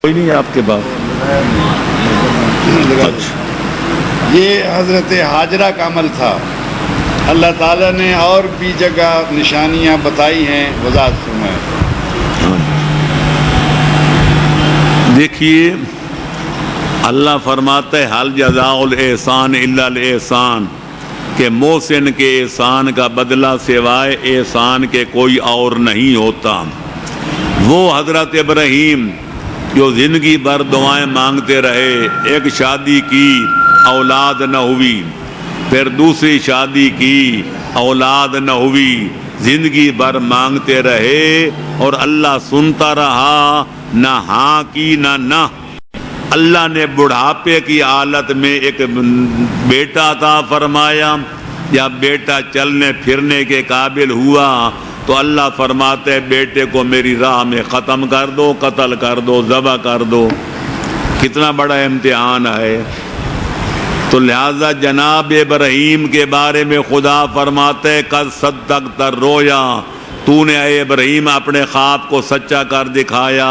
کوئی نہیں ہے آپ کے پاس؟ یہ حضرت حاجرہ کا عمل تھا. اللہ تعالیٰ نے اور بھی جگہ نشانیاں بتائی ہیں، وضاحت فرمائیں. دیکھیے اللہ فرماتا ہے حل جزاء الاحسان الا الاحسان، کہ محسن کے احسان کا بدلہ سوائے احسان کے کوئی اور نہیں ہوتا. وہ حضرت ابراہیم جو زندگی بھر دعائیں مانگتے رہے، ایک شادی کی اولاد نہ ہوئی، پھر دوسری شادی کی اولاد نہ ہوئی، زندگی بھر مانگتے رہے اور اللہ سنتا رہا، نہ ہاں کی نہ. اللہ نے بڑھاپے کی حالت میں ایک بیٹا عطا فرمایا. جب بیٹا چلنے پھرنے کے قابل ہوا تو اللہ فرماتے بیٹے کو میری راہ میں ختم کر دو، قتل کر دو، ذبح کر دو. کتنا بڑا امتحان ہے. تو لہذا جناب ابراہیم کے بارے میں خدا فرماتے قد صدقت الرؤیا، تو نے اے ابراہیم اپنے خواب کو سچا کر دکھایا،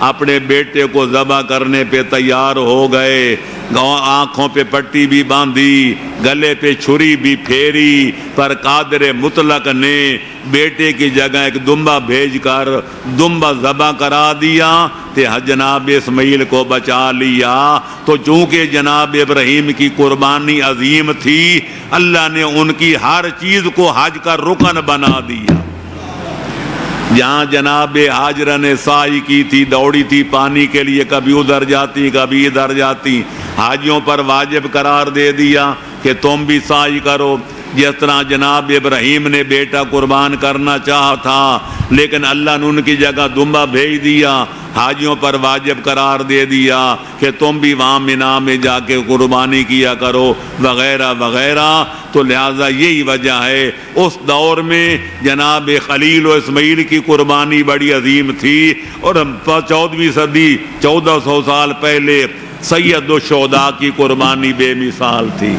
اپنے بیٹے کو ذبح کرنے پہ تیار ہو گئے، آنکھوں پہ پٹی بھی باندھی، گلے پہ چھری بھی پھیری، پر قادر مطلق نے بیٹے کی جگہ ایک دمبا بھیج کر دمبا ذبح کرا دیا کہ جناب اسماعیل کو بچا لیا. تو چونکہ جناب ابراہیم کی قربانی عظیم تھی، اللہ نے ان کی ہر چیز کو حج کا رکن بنا دیا. جہاں جناب حاجرہ نے سعی کی تھی، دوڑی تھی پانی کے لیے، کبھی ادھر جاتی کبھی ادھر جاتی، حاجیوں پر واجب قرار دے دیا کہ تم بھی سعی کرو. جس طرح جناب ابراہیم نے بیٹا قربان کرنا چاہا تھا، لیکن اللہ نے ان کی جگہ دمبا بھیج دیا، حاجیوں پر واجب قرار دے دیا کہ تم بھی وہاں مینا میں جا کے قربانی کیا کرو وغیرہ وغیرہ. تو لہٰذا یہی وجہ ہے اس دور میں جناب خلیل و اسماعیل کی قربانی بڑی عظیم تھی. اور 14ویں صدی 1400 سال پہلے سید الشہداء کی قربانی بے مثال تھی.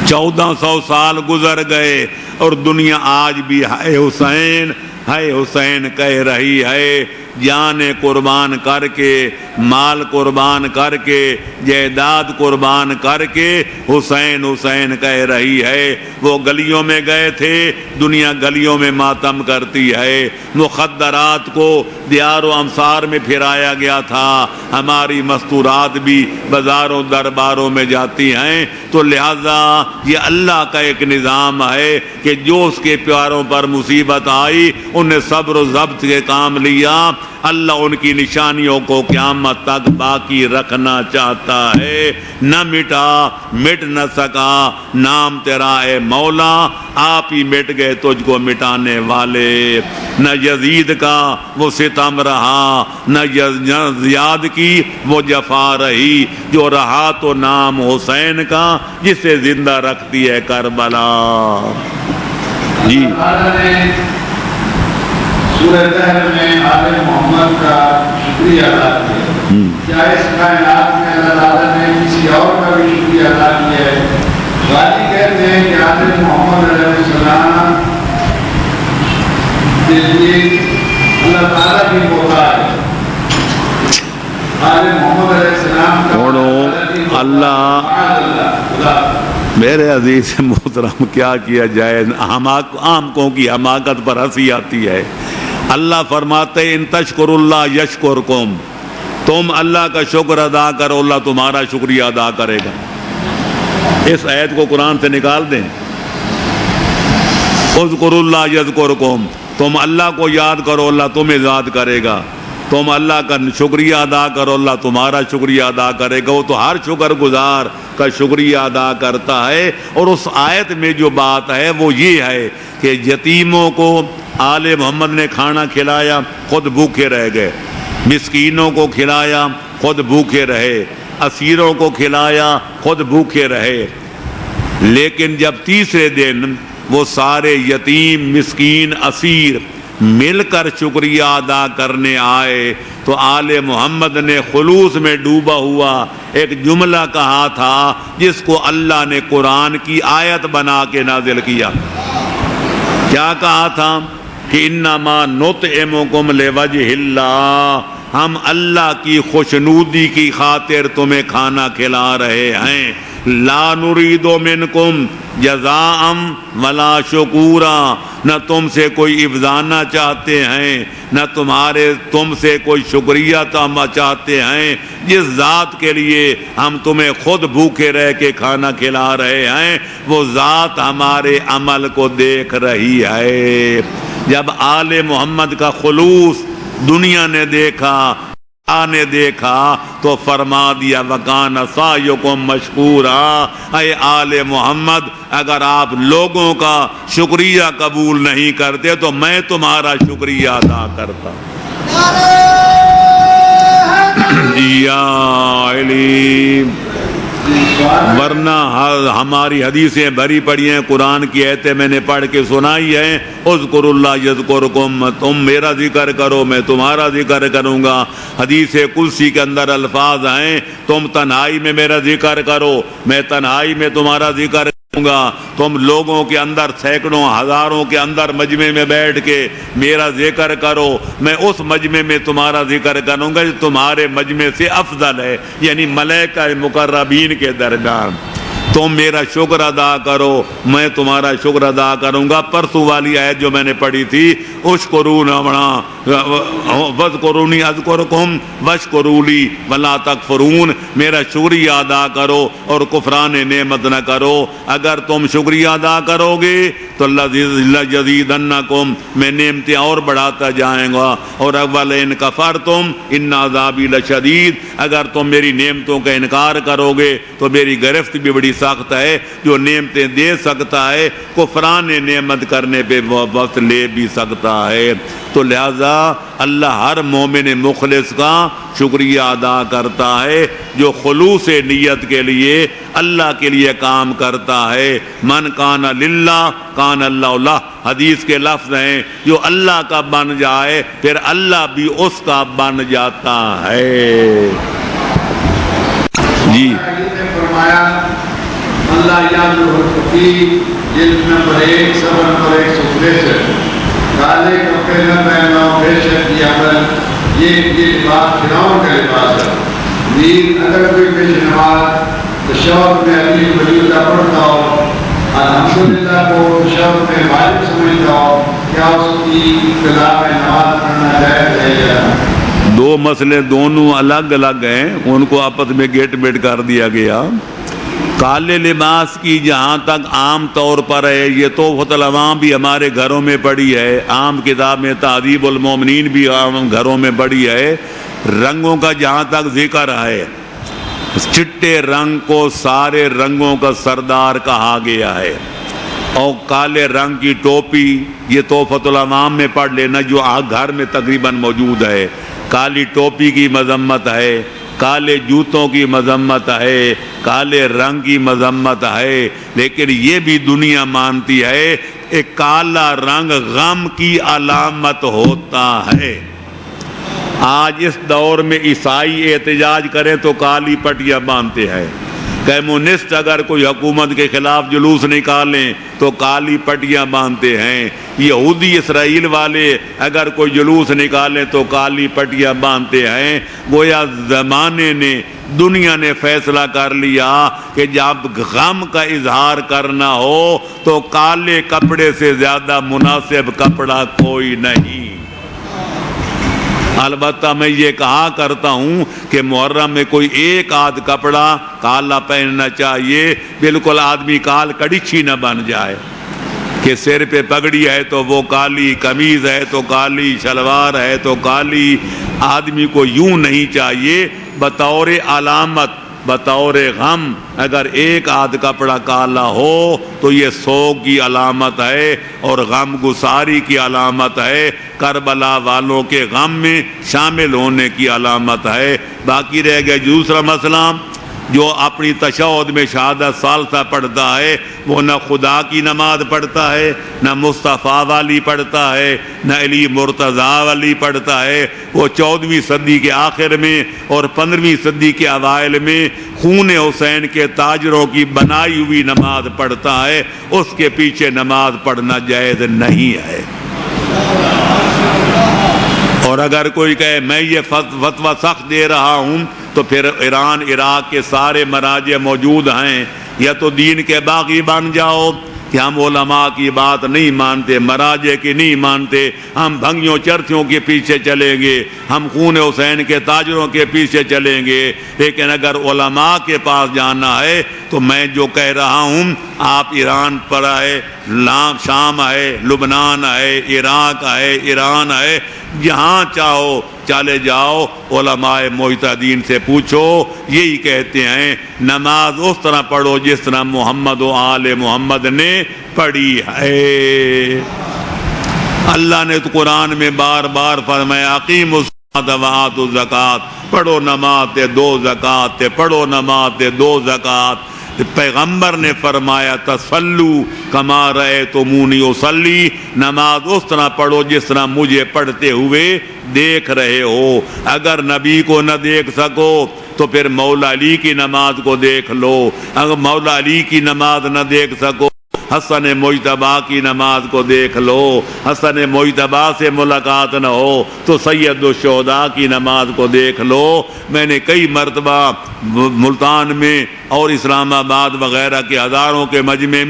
1400 سال گزر گئے اور دنیا آج بھی ہے حسین کہہ رہی ہے. جان قربان کر کے، مال قربان کر کے، جائیداد قربان کر کے حسین کہہ رہی ہے. وہ گلیوں میں گئے تھے، دنیا گلیوں میں ماتم کرتی ہے. مخدرات کو دیار و امصار میں پھرایا گیا تھا، ہماری مستورات بھی بازاروں درباروں میں جاتی ہیں. تو لہذا یہ اللہ کا ایک نظام ہے کہ جو اس کے پیاروں پر مصیبت آئی انہیں صبر و ضبط کے کام لیا. اللہ ان کی نشانیوں کو قیامت تک باقی رکھنا چاہتا ہے. نہ مٹ نہ سکا نام تیرا اے مولا، آپ ہی مٹ گئے تجھ کو مٹانے والے. نہ یزید کا وہ ستم رہا، نہ زیاد کی وہ جفا رہی، جو رہا تو نام حسین کا جسے زندہ رکھتی ہے کربلا. جی سورہ طہر میں آل محمد کا شکریہ ادا کیا. کیا اس کائنات میں اللہ تعالیٰ نے کسی اور کا بھی شکریہ ادا کیا ہے؟ غازی کہتے ہیں کہ آل محمد علیہ السلام کے لیے اللہ تعالیٰ کی محتاج ہے. آل محمد علیہ السلام کا اللہ میرے عزیز محترم کیا کیا جائے، آمکوں کی حماقت پر ہنسی آتی ہے. اللہ فرماتے ان تشکر اللہ یشکرکم، تم اللہ کا شکر ادا کرو اللہ تمہارا شکریہ ادا کرے گا. اس آیت کو قرآن سے نکال دیں. اذکروا اللہ یذکرکم، تم اللہ کو یاد کرو اللہ تمہیں یاد کرے گا. تم اللہ کا شکریہ ادا کرو اللہ تمہارا شکریہ ادا کرے گا. وہ تو ہر شکر گزار کا شکریہ ادا کرتا ہے. اور اس آیت میں جو بات ہے وہ یہ ہے کہ یتیموں کو آل محمد نے کھانا کھلایا، خود بھوکے رہ گئے. مسکینوں کو کھلایا، خود بھوکے رہے. اسیروں کو کھلایا، خود بھوکے رہے. لیکن جب تیسرے دن وہ سارے یتیم، مسکین، اسیر مل کر شکریہ ادا کرنے آئے تو آل محمد نے خلوص میں ڈوبا ہوا ایک جملہ کہا تھا جس کو اللہ نے قرآن کی آیت بنا کے نازل کیا. کیا کہا تھا کہ انما نطعمکم لوجہ اللہ، ہم اللہ کی خوشنودی کی خاطر تمہیں کھانا کھلا رہے ہیں. لا نرید منکم جزاء ولا شکورا، نہ تم سے کوئی افزانہ چاہتے ہیں، نہ تم سے کوئی شکریہ چاہتے ہیں. جس ذات کے لیے ہم تمہیں خود بھوکے رہ کے کھانا کھلا رہے ہیں وہ ذات ہمارے عمل کو دیکھ رہی ہے. جب آل محمد کا خلوص دنیا نے دیکھا تو فرما دیا وَكَانَ سَعْيُكُمْ مَشْكُورًا. اے آل محمد، اگر آپ لوگوں کا شکریہ قبول نہیں کرتے تو میں تمہارا شکریہ ادا کرتا. یا علیم، ورنہ ہماری حدیثیں بھری پڑی ہیں، قرآن کی آیتیں میں نے پڑھ کے سنائی ہیں. اذکروا اللہ یذکرکم، تم میرا ذکر کرو میں تمہارا ذکر کروں گا. حدیث قدسی کے اندر الفاظ ہیں تم تنہائی میں میرا ذکر کرو میں تنہائی میں تمہارا ذکر کروں گا. تم لوگوں کے اندر سینکڑوں ہزاروں کے اندر مجمع میں بیٹھ کے میرا ذکر کرو، میں اس مجمع میں تمہارا ذکر کروں گا جو تمہارے مجمع سے افضل ہے، یعنی ملائکہ مقربین کے درمیان. تم میرا شکر ادا کرو میں تمہارا شکر ادا کروں گا. پرسوں والی آیت جو میں نے پڑھی تھی، اشکرون وذکرونی اذکرکم واشکروا لی ولا تکفرون، میرا شکریہ ادا کرو اور کفران نعمت نہ کرو. اگر تم شکریہ ادا کرو گے تو اللہ یزیدنکم، میں نعمتیں اور بڑھاتا جائیں گا. اور اول ان کفرتم ان عذابی لشدید، اگر تم میری نعمتوں کا انکار کرو گے تو میری گرفت بھی بڑی سخت ہے. جو نعمتیں دے سکتا ہے کفران نعمت کرنے پہ وقت لے بھی سکتا ہے. تو لہذا اللہ ہر مومن مخلص کا شکریہ ادا کرتا ہے جو خلوص نیت کے لیے اللہ کے لیے کام کرتا ہے. من کان للہ کان اللہ لہ، حدیث کے لفظ ہیں جو اللہ کا بن جائے پھر اللہ بھی اس کا بن جاتا ہے. جی فرمایا اللہ یاد الحقی جلد نمبر 1 صفحہ نمبر 163، کالے کپڑے نہ پہنو بے شک یہ عمل یہ بات فرعون کا لباس ہے. نیز اگر کوئی پیش نماز تشہد میں علی ولی کا پڑھتا ہو، الحمدللہ کو تشہد میں واجب سمجھتا ہو، کیا اس کی ابتدا میں نماز پڑھنا جائز ہے یا نہیں؟ دو مسئلے دونوں الگ الگ ہیں، ان کو آپس میں گیٹ بیٹ کر دیا گیا. کالے لباس کی جہاں تک عام طور پر ہے، یہ تحفۃ العوام بھی ہمارے گھروں میں پڑی ہے، عام کتاب میں تہذیب المومنین بھی عام گھروں میں پڑی ہے. رنگوں کا جہاں تک ذکر ہے، چٹے رنگ کو سارے رنگوں کا سردار کہا گیا ہے. اور کالے رنگ کی ٹوپی یہ تحفۃ العوام میں پڑھ لینا جو گھر میں تقریباً موجود ہے. کالی ٹوپی کی مذمت ہے، کالے جوتوں کی مذمت ہے، کالے رنگ کی مذمت ہے. لیکن یہ بھی دنیا مانتی ہے ایک کالا رنگ غم کی علامت ہوتا ہے. آج اس دور میں عیسائی احتجاج کریں تو کالی پٹیاں باندھتے ہیں. کمیونسٹ اگر کوئی حکومت کے خلاف جلوس نکالیں تو کالی پٹیاں باندھتے ہیں. یہودی اسرائیل والے اگر کوئی جلوس نکالیں تو کالی پٹیاں باندھتے ہیں. گویا زمانے نے دنیا نے فیصلہ کر لیا کہ جب غم کا اظہار کرنا ہو تو کالے کپڑے سے زیادہ مناسب کپڑا کوئی نہیں. البتہ میں یہ کہا کرتا ہوں کہ محرم میں کوئی ایک آدھ کپڑا کالا پہننا چاہیے. بالکل آدمی کال کڑچھی نہ بن جائے کہ سر پہ پگڑی ہے تو وہ کالی، قمیض ہے تو کالی، شلوار ہے تو کالی. آدمی کو یوں نہیں چاہیے. بطور علامت، بطور غم اگر ایک آدھ کپڑا کالا ہو تو یہ سوگ کی علامت ہے اور غم گساری کی علامت ہے، کربلا والوں کے غم میں شامل ہونے کی علامت ہے. باقی رہ گیا دوسرا مسئلہ، جو اپنی تشہد میں شہادت ثالثہ پڑھتا ہے وہ نہ خدا کی نماز پڑھتا ہے، نہ مصطفیٰ والی پڑھتا ہے، نہ علی مرتضیٰ والی پڑھتا ہے. وہ 14ویں صدی کے آخر میں اور 15ویں صدی کے اوائل میں خون حسین کے تاجروں کی بنائی ہوئی نماز پڑھتا ہے. اس کے پیچھے نماز پڑھنا جائز نہیں ہے. اور اگر کوئی کہے میں یہ فتویٰ سخت دے رہا ہوں تو پھر ایران عراق کے سارے مراجع موجود ہیں، یا تو دین کے باغی بن جاؤ کہ ہم علماء کی بات نہیں مانتے، مراجع کی نہیں مانتے، ہم بھنگیوں چرچوں کے پیچھے چلیں گے، ہم خون حسین کے تاجروں کے پیچھے چلیں گے، لیکن اگر علماء کے پاس جانا ہے تو میں جو کہہ رہا ہوں آپ ایران پر آئے، شام ہے، لبنان ہے، عراق ہے، ایران ہے، جہاں چاہو چلے جاؤ، علماء مجتہدین سے پوچھو، یہی کہتے ہیں نماز اس طرح پڑھو جس طرح محمد و آل محمد نے پڑھی ہے۔ اللہ نے تو قرآن میں بار بار فرمایا اقیموا الصلاۃ وآتوا الزکوٰۃ، پڑھو نماز تے دو زکوٰۃ تے پڑھو نماز تے دو زکوٰۃ۔ پیغمبر نے فرمایا تصلو کما رأیتمونی اصلی، نماز اس طرح پڑھو جس طرح مجھے پڑھتے ہوئے دیکھ رہے ہو۔ اگر نبی کو نہ دیکھ سکو تو پھر مولا علی کی نماز کو دیکھ لو، اگر مولا علی کی نماز نہ دیکھ سکو حسن مجتبیٰ کی نماز کو دیکھ لو، حسن مجتبیٰ سے ملاقات نہ ہو تو سید الشہداء کی نماز کو دیکھ لو۔ میں نے کئی مرتبہ ملتان میں اور اسلام آباد وغیرہ کے ہزاروں کے مجمع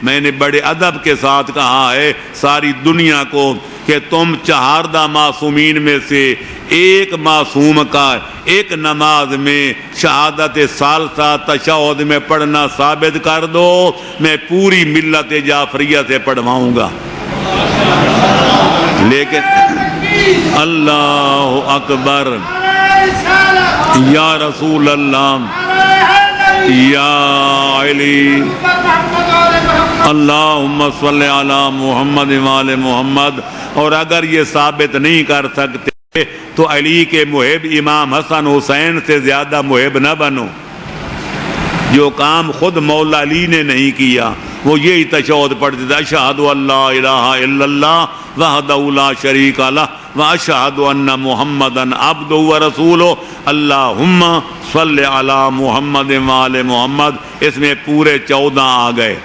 میں نے بڑے ادب کے ساتھ کہا ہے ساری دنیا کو کہ تم چہاردہ معصومین میں سے ایک معصوم کا ایک نماز میں شہادت ثالثہ تشہد میں پڑھنا ثابت کر دو، میں پوری ملت جعفریہ سے پڑھواؤں گا۔ لیکن اللہ اکبر، یا رسول اللہ، یا علی، اللہم صلی علی محمد وآل محمد۔ اور اگر یہ ثابت نہیں کر سکتے تو علی کے محب امام حسن حسین سے زیادہ محب نہ بنو۔ جو کام خود مولا علی نے نہیں کیا وہ یہی تشہد پڑھتے تھے، اشہد ان لا الہ الا اللہ وحدہ لا شریک لہ واشہد ان محمدا عبدہ ورسولہ اللہم صلی علی محمد وآل محمد۔ اس میں پورے 14 آ گئے۔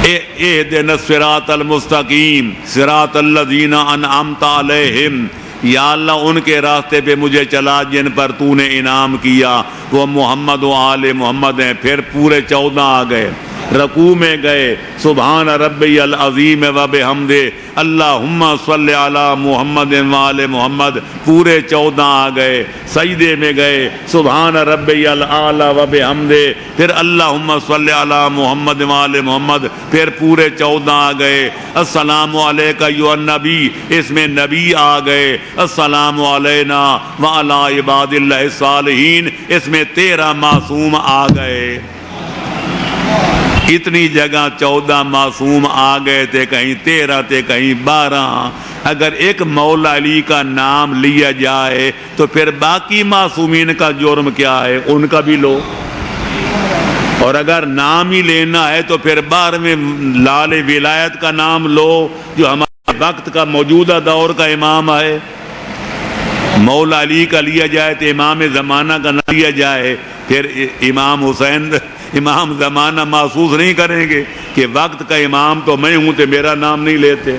اہدنا الصراط المستقیم صراط الذین انعمت علیہم، یا اللہ ان کے راستے پہ مجھے چلا جن پر تو نے انعام کیا، وہ محمد و آل محمد ہیں۔ پھر پورے 14 آ گئے۔ رکوع میں گئے سبحان ربی العظیم و بحمدہ اللہم صلی علی محمد وآل محمد، پورے 14 آ گئے۔ سجدے میں گئے سبحان ربی الاعلی و بحمدہ، پھر اللہم صلی علی محمد وآل محمد، پھر پورے 14 آ گئے۔ السلام علیکہ ایھا النبی، اس میں نبی آ گئے۔ السلام علینا وعلی عباد اللہ الصالحین، اس میں 13 معصوم آ گئے۔ اتنی جگہ 14 معصوم آ گئے تھے، کہیں 13 تھے، کہیں 12۔ اگر ایک مولا علی کا نام لیا جائے تو پھر باقی معصومین کا جرم کیا ہے، ان کا بھی لو۔ اور اگر نام ہی لینا ہے تو پھر 12ویں لال ولایت کا نام لو جو ہمارے وقت کا موجودہ دور کا امام ہے۔ مولا علی کا لیا جائے تو امام زمانہ کا نہ لیا جائے، پھر امام حسین امام زمانہ محسوس نہیں کریں گے کہ وقت کا امام تو میں ہوں تو میرا نام نہیں لیتے۔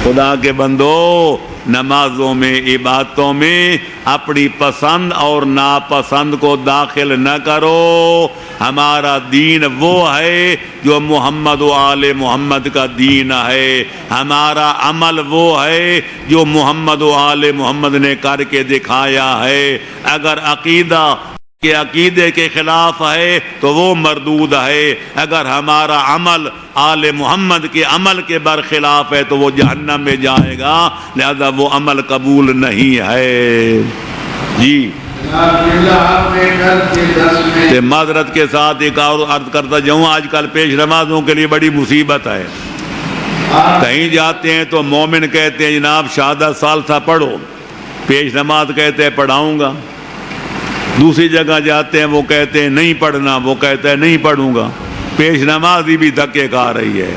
خدا کے بندو، نمازوں میں عبادتوں میں اپنی پسند اور ناپسند کو داخل نہ کرو۔ ہمارا دین وہ ہے جو محمد و آل محمد کا دین ہے، ہمارا عمل وہ ہے جو محمد و آل محمد نے کر کے دکھایا ہے۔ اگر عقیدہ کہ عقیدے کے خلاف ہے تو وہ مردود ہے، اگر ہمارا عمل آل محمد کے عمل کے برخلاف ہے تو وہ جہنم میں جائے گا، لہذا وہ عمل قبول نہیں ہے۔ جی معذرت کے ساتھ ایک اور عرض کرتا جاؤں، آج کل پیش نمازوں کے لیے بڑی مصیبت ہے۔ کہیں جاتے ہیں تو مومن کہتے ہیں جناب شہادت ثالثہ پڑھو، پیش نماز کہتے ہیں پڑھاؤں گا۔ دوسری جگہ جاتے ہیں وہ کہتے ہیں نہیں پڑھنا، وہ کہتا ہے نہیں پڑھوں گا۔ پیش نمازی بھی دھکے کھا رہی ہے۔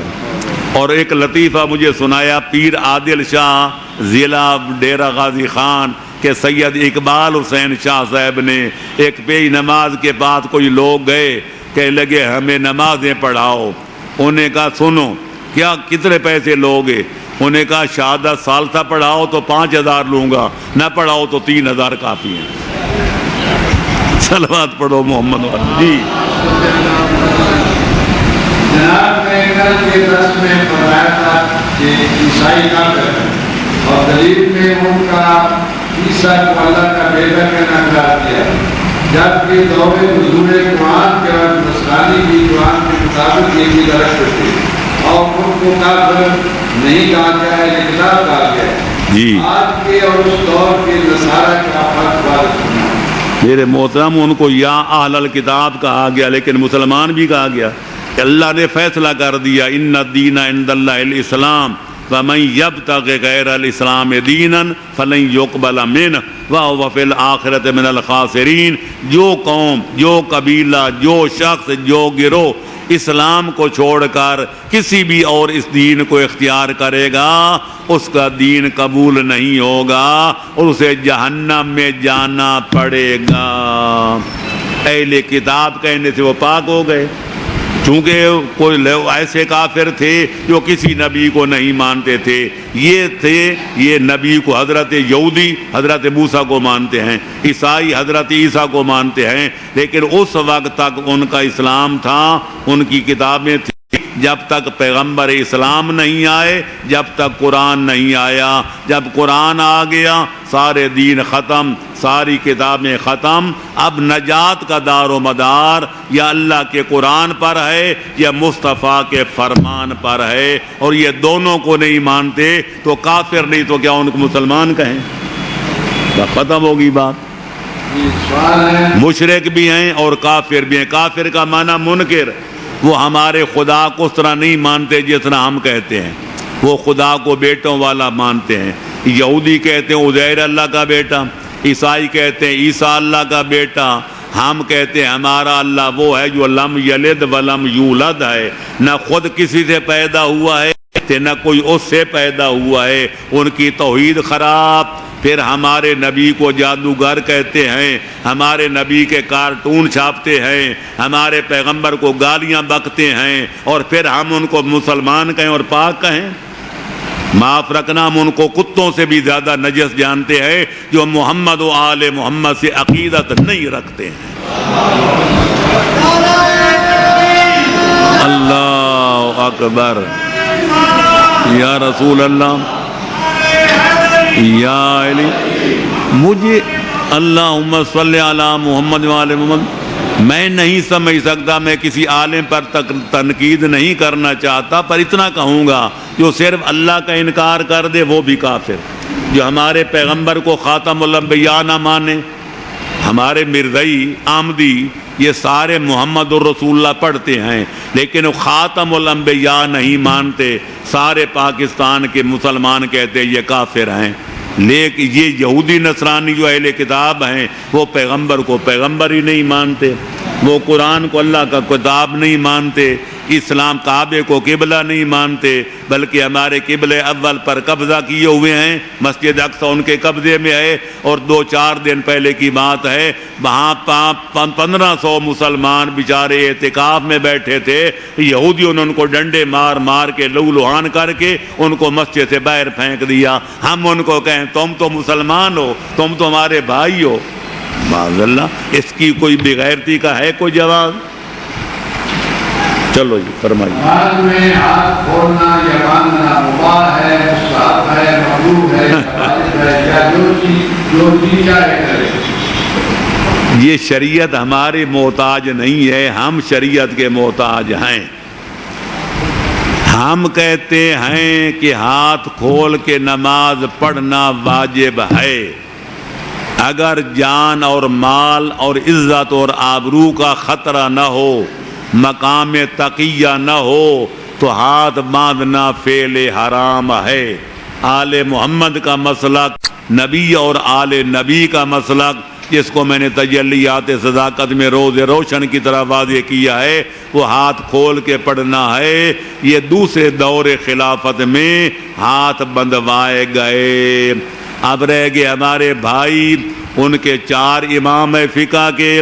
اور ایک لطیفہ مجھے سنایا پیر عادل شاہ ضلع ڈیرہ غازی خان کہ سید اقبال حسین شاہ صاحب نے ایک پیش نماز کے بعد کوئی لوگ گئے کہ لگے ہمیں نمازیں پڑھاؤ۔ انہیں کہا سنو کیا کتنے پیسے لوگے؟ انہوں نے کہا شہادت ثالثہ پڑھاؤ تو 5000 لوں گا، نہ پڑھاؤ تو 3000 کافی ہیں۔ صلوات پڑھو محمد والے۔ جی جناب نے کل کے درس میں فرمایا تھا کہ عیسائی کافر ہیں اور دلیل میں ان کا عیسیٰ کو اللہ کا بیٹا کہنا قرار دیا، جبکہ دور حضور قرآن کے وقت نصرانی بھی قرآن کے مطابق یہ بھی درخت تھے اور ان کو کافر نہیں کہا گیا ہے لیکن کتاب کہا گیا ہے۔ جی آج کے اور اس دور کے نصارہ کا فرق واضح ہونا ہے۔ میرے محترم، ان کو یا اہل الکتاب کہا گیا لیکن مسلمان بھی کہا گیا کہ اللہ نے فیصلہ کر دیا ان الدین عند اللہ الاسلام ومن یبتغ غیر الاسلام دینا فلن یقبل منہ وہو فی الآخرۃ من الخاسرین۔ جو قوم، جو قبیلہ، جو شخص، جو گروہ اسلام کو چھوڑ کر کسی بھی اور اس دین کو اختیار کرے گا اس کا دین قبول نہیں ہوگا اور اسے جہنم میں جانا پڑے گا۔ اہل کتاب کہنے سے وہ پاک ہو گئے، چونکہ کوئی ایسے کافر تھے جو کسی نبی کو نہیں مانتے تھے، یہ نبی کو حضرت یہودی حضرت موسیٰ کو مانتے ہیں، عیسائی حضرت عیسیٰ کو مانتے ہیں، لیکن اس وقت تک ان کا اسلام تھا، ان کی کتابیں تھیں، جب تک پیغمبر اسلام نہیں آئے، جب تک قرآن نہیں آیا۔ جب قرآن آ گیا سارے دین ختم، ساری کتابیں ختم۔ اب نجات کا دار و مدار یا اللہ کے قرآن پر ہے یا مصطفیٰ کے فرمان پر ہے، اور یہ دونوں کو نہیں مانتے تو کافر نہیں تو کیا ان کو مسلمان کہیں؟ ختم ہوگی بات۔ مشرک بھی ہیں اور کافر بھی ہیں۔ کافر کا معنی منکر، وہ ہمارے خدا کو اس طرح نہیں مانتے جس طرح ہم کہتے ہیں، وہ خدا کو بیٹوں والا مانتے ہیں۔ یہودی کہتے ہیں عزیر اللہ کا بیٹا، عیسائی کہتے ہیں عیسیٰ اللہ کا بیٹا، ہم کہتے ہیں ہمارا اللہ وہ ہے جو لم یلد ولم یولد ہے، نہ خود کسی سے پیدا ہوا ہے نہ کوئی اس سے پیدا ہوا ہے۔ ان کی توحید خراب۔ پھر ہمارے نبی کو جادوگر کہتے ہیں، ہمارے نبی کے کارٹون چھاپتے ہیں، ہمارے پیغمبر کو گالیاں بکتے ہیں، اور پھر ہم ان کو مسلمان کہیں اور پاک کہیں۔ معاف رکھنا، ہم ان کو کتوں سے بھی زیادہ نجس جانتے ہیں جو محمد و آل محمد سے عقیدت نہیں رکھتے ہیں۔ اللہ اکبر، یا رسول اللہ، یا علی۔ مجھے اللہم صلی علی محمد و آل محمد، میں نہیں سمجھ سکتا، میں کسی عالم پر تنقید نہیں کرنا چاہتا، پر اتنا کہوں گا جو صرف اللہ کا انکار کر دے وہ بھی کافر، جو ہمارے پیغمبر کو خاتم الانبیاء نہ مانے۔ ہمارے مرزائی آمدی یہ سارے محمد الرسول اللہ پڑھتے ہیں لیکن وہ خاتم الانبیاء نہیں مانتے، سارے پاکستان کے مسلمان کہتے ہیں یہ کافر ہیں۔ لیکن یہ یہودی نصرانی جو اہل کتاب ہیں وہ پیغمبر کو پیغمبر ہی نہیں مانتے، وہ قرآن کو اللہ کا کتاب نہیں مانتے، اسلام کعبے کو قبلہ نہیں مانتے، بلکہ ہمارے قبلہ اول پر قبضہ کیے ہوئے ہیں، مسجد اقصی ان کے قبضے میں ہے، اور 2-4 دن پہلے کی بات ہے وہاں 1500 مسلمان بیچارے اعتکاف میں بیٹھے تھے، یہودیوں نے ان کو ڈنڈے مار مار کے لہو-لہان کر کے ان کو مسجد سے باہر پھینک دیا۔ ہم ان کو کہیں تم تو مسلمان ہو، تم تو ہمارے بھائی ہو، معاذ اللہ، اس کی کوئی بغیرتی کا ہے کوئی جواب؟ چلو جی فرمائیے۔ نماز میں ہاتھ کھولنا یا باندھنا مباح ہے، مستحب ہے، مکروہ ہے، واجب ہے، یا جو جی چاہے کرے؟ یہ شریعت ہماری محتاج نہیں ہے، ہم شریعت کے محتاج ہیں۔ ہم کہتے ہیں کہ ہاتھ کھول کے نماز پڑھنا واجب ہے، اگر جان اور مال اور عزت اور آبرو کا خطرہ نہ ہو، مقام تقیہ نہ ہو تو ہاتھ باندھنا فعل حرام ہے۔ آل محمد کا مسلک، نبی اور آل نبی کا مسلک، جس کو میں نے تجلیات صداقت میں روز روشن کی طرح واضح کیا ہے، وہ ہاتھ کھول کے پڑھنا ہے۔ یہ دوسرے دور خلافت میں ہاتھ بندھوائے گئے۔ اب رہ گئے ہمارے بھائی، ان کے 4 امام فقہ کے،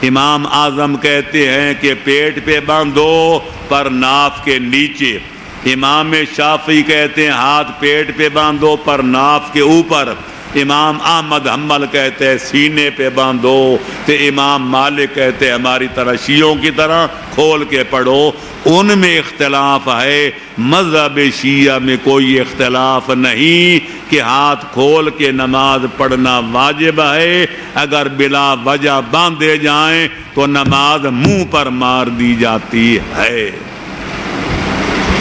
امام اعظم کہتے ہیں کہ پیٹ پہ باندھو پر ناف کے نیچے، امام شافعی کہتے ہیں ہاتھ پیٹ پہ باندھو پر ناف کے اوپر، امام احمد حنبل کہتے ہیں سینے پہ باندھو، تو امام مالک کہتے ہیں ہماری طرح شیعوں کی طرح کھول کے پڑھو۔ ان میں اختلاف ہے، مذہب شیعہ میں کوئی اختلاف نہیں کہ ہاتھ کھول کے نماز پڑھنا واجب ہے، اگر بلا وجہ باندھے جائیں تو نماز منہ پر مار دی جاتی ہے۔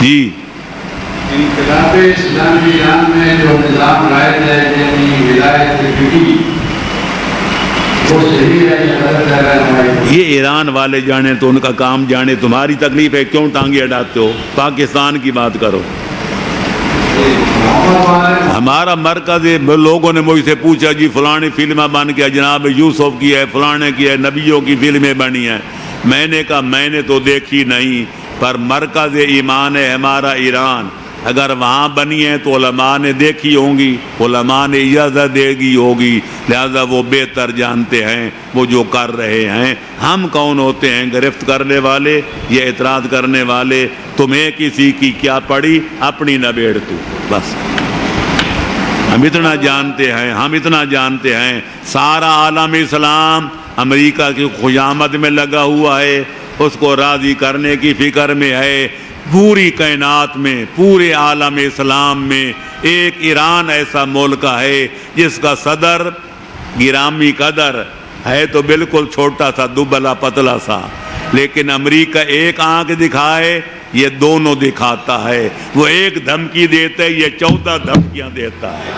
جی انقلاب اسلامی ایران میں جو نظام رائج ہے یعنی ولایت فقہی، وہ صحیح ہے یا غلط ہے؟ یہ ایران والے جانے تو ان کا کام جانے، تمہاری تکلیف ہے، کیوں ٹانگیں اڑاتے ہو؟ پاکستان کی بات کرو۔ ہمارا مرکز ہے، لوگوں نے مجھ سے پوچھا جی فلاں فلم بن گیا، جناب یوسف کی ہے، فلاں کی ہے، نبیوں کی فلمیں بنی ہیں۔ میں نے کہا میں نے تو دیکھی نہیں، پر مرکز ایمان ہے ہمارا ایران، اگر وہاں بنی ہے تو علماء نے دیکھی ہوں گی، علماء نے اجازت دے گی ہوگی، لہذا وہ بہتر جانتے ہیں وہ جو کر رہے ہیں۔ ہم کون ہوتے ہیں گرفت کرنے والے یا اعتراض کرنے والے؟ تمہیں کسی کی کیا پڑی، اپنی نبیڑ تو بس۔ ہم اتنا جانتے ہیں سارا عالم اسلام امریکہ کی خوشامد میں لگا ہوا ہے، اس کو راضی کرنے کی فکر میں ہے۔ پوری کائنات میں، پورے عالم اسلام میں ایک ایران ایسا ملک ہے جس کا صدر گرامی قدر ہے تو بالکل چھوٹا سا دبلا پتلا سا، لیکن امریکہ ایک آنکھ دکھائے یہ دونوں دکھاتا ہے، وہ ایک دھمکی دیتا ہے یہ 14 دھمکیاں دیتا ہے۔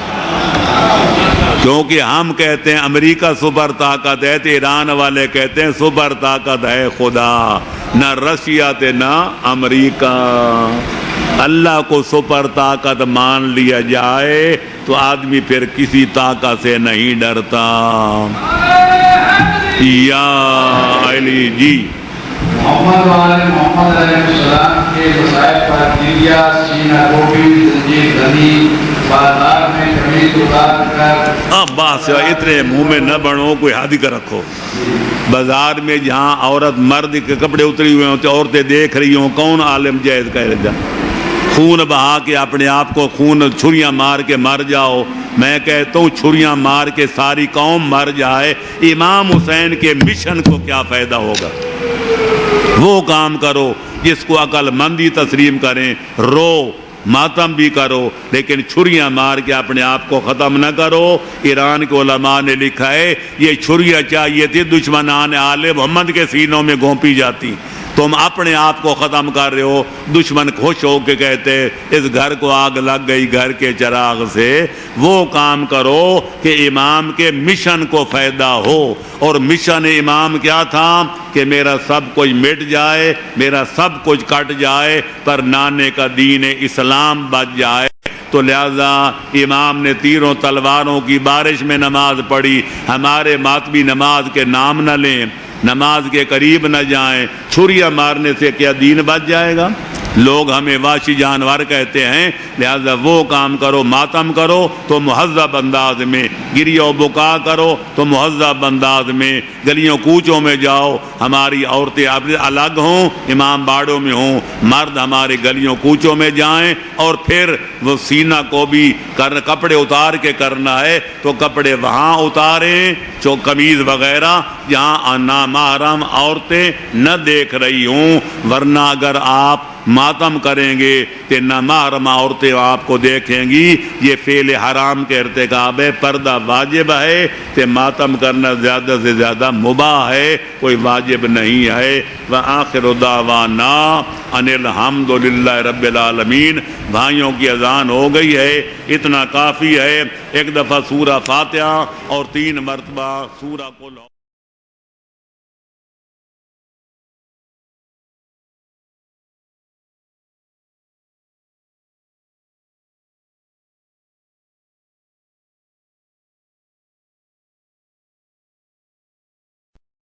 کیونکہ ہم کہتے ہیں امریکہ سپر طاقت ہے، تو ایران والے کہتے ہیں سپر طاقت ہے خدا، نہ رشیا تھے نہ امریکہ۔ اللہ کو سپر طاقت مان لیا جائے تو آدمی پھر کسی طاقت سے نہیں ڈرتا۔ یا علی جی محمد والے محمد علیہ السلام کے وسائل پر دیریا سینہ کوبی زنجیر دھنی بازار میں کمیز اتار کر بس اتنے منہ میں نہ بڑھو، کوئی حد کر رکھو۔ بازار میں جہاں عورت مرد کے کپڑے اتری ہوئے ہوتے، عورتیں دیکھ رہی ہوں، کون عالم جائز کہہ جا خون بہا کے اپنے آپ کو خون چھریاں مار کے مر جاؤ؟ میں کہتا ہوں چھریاں مار کے ساری قوم مر جائے، امام حسین کے مشن کو کیا فائدہ ہوگا؟ وہ کام کرو جس کو عقل مندی تسلیم کریں، رو ماتم بھی کرو، لیکن چھریاں مار کے اپنے آپ کو ختم نہ کرو۔ ایران کے علماء نے لکھا ہے یہ چھریاں چاہیے تھی دشمنان آل محمد کے سینوں میں گھونپی جاتی، تم اپنے آپ کو ختم کر رہے ہو۔ دشمن خوش ہو کے کہتے اس گھر کو آگ لگ گئی گھر کے چراغ سے۔ وہ کام کرو کہ امام کے مشن کو فائدہ ہو، اور مشن امام کیا تھا کہ میرا سب کچھ مٹ جائے، میرا سب کچھ کٹ جائے، پر نانے کا دین اسلام بچ جائے۔ تو لہذا امام نے تیروں تلواروں کی بارش میں نماز پڑھی۔ ہمارے ماتمی نماز کے نام نہ لیں، نماز کے قریب نہ جائیں، چھریاں مارنے سے کیا دین بچ جائے گا؟ لوگ ہمیں وحشی جانور کہتے ہیں، لہذا وہ کام کرو، ماتم کرو تو مہذب انداز میں، گریہ و بکا کرو تو مہذب انداز میں، گلیوں کوچوں میں جاؤ، ہماری عورتیں الگ ہوں، امام باڑوں میں ہوں، مرد ہمارے گلیوں کوچوں میں جائیں، اور پھر وہ سینہ کو بھی کپڑے اتار کے کرنا ہے تو کپڑے وہاں اتاریں، جو قمیض وغیرہ جہاں نامحرم عورتیں نہ دیکھ رہی ہوں، ورنہ اگر آپ ماتم کریں گے کہ نامحرم عورتیں آپ کو دیکھیں گی، یہ فعل حرام کے ارتکاب ہے۔ پردہ واجب ہے کہ ماتم کرنا زیادہ سے زیادہ مباح ہے، کوئی واجب نہیں ہے۔ وآخر دعوانا ان الحمد للہ رب العالمین۔ بھائیوں کی اذان ہو گئی ہے، اتنا کافی ہے۔ ایک دفعہ سورہ فاتحہ اور 3 مرتبہ سورہ قل